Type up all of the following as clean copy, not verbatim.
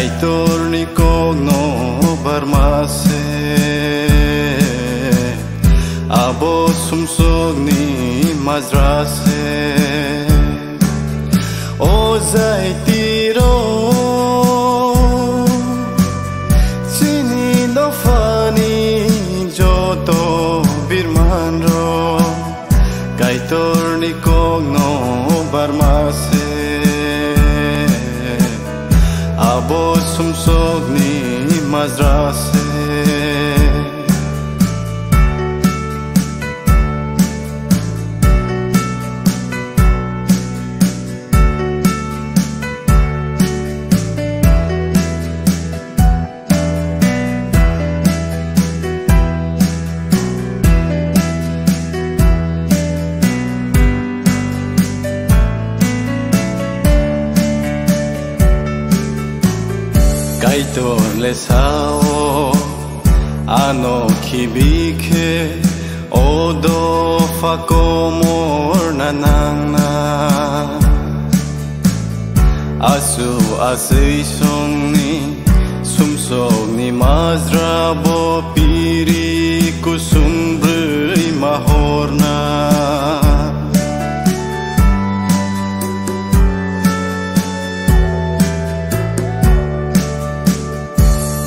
Kaitorni kogno barmase Abo sumsogni mazrase O zaitiro Chini no fani joto birmanro Kaitorni kogno barmase Abo sumsogni mazrase Kaito le sao ano kibike odo fakomor nanangna asu asui songni sumsogni mazrabo piri kusumbrui mahorna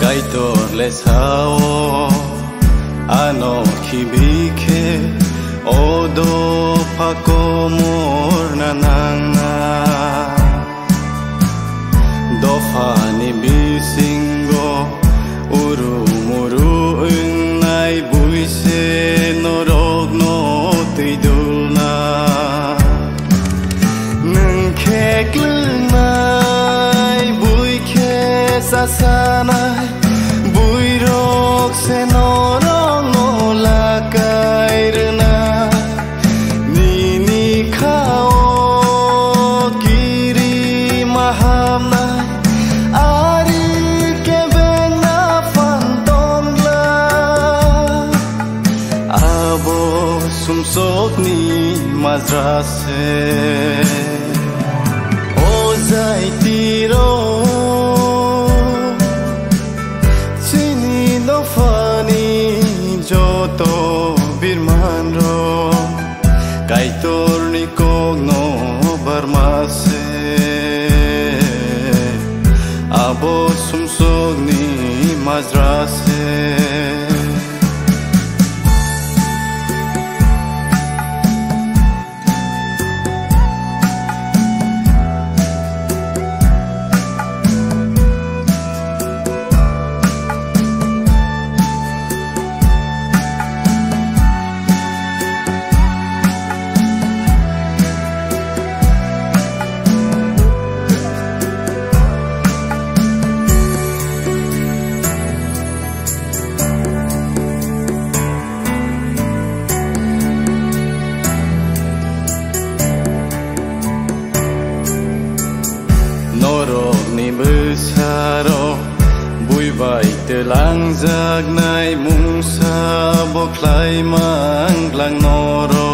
Kaitor le sao ano kibike odo pakomor nananga dofani bisingo uru muru unai buise norog no tidulna nung keklunai buike sasanai buirok se norong no lakairna nini khao kiri mahamna ari ke bena fantongla abo sumsokni mazrase o zaitiro joto birmanro Kaitorni kogno barmase Abo sumsogni mazrase Norok ni besaro bui vai telang zagnai mungsa boklai manglang noro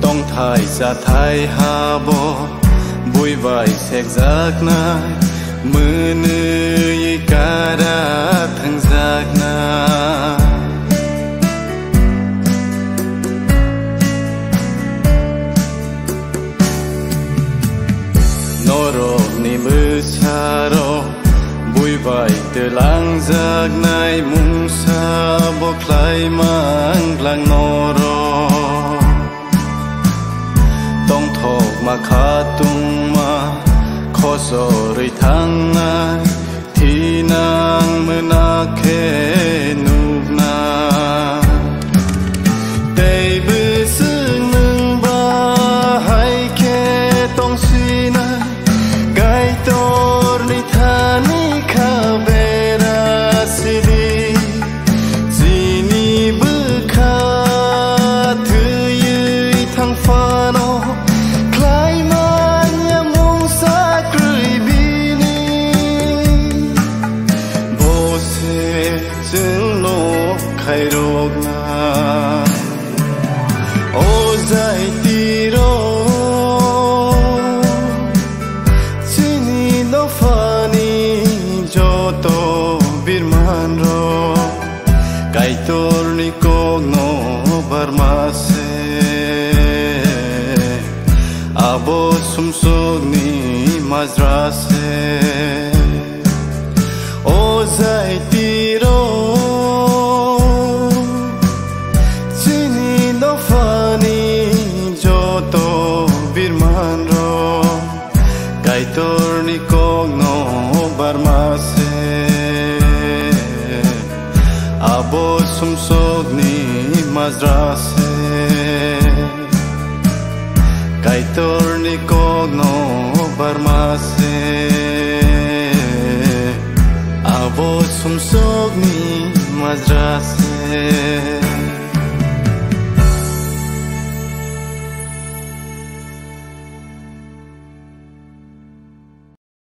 tong thai sa thai habo bui vai sek zagnai munu yikara thang zagnai Norok ni besaro bui vai telang zagnai mungsa boklai manglang noro tong thok ma khatung ma khosori thangai thinang menakhe nubna tei besung nung ba hai ke tong sina Kaitorni thani khabera sidi Zini bukha thuyui thang phano Klai manya mungsa krui bini Bose kaitor ni kogno barmase abo sumsog ni mazrase o zaitiro chini no fani joto birmanro kaitor ni kogno barmase abo sumsog ni mazrase kaitor ni kogno barmase abo sumsog ni mazrase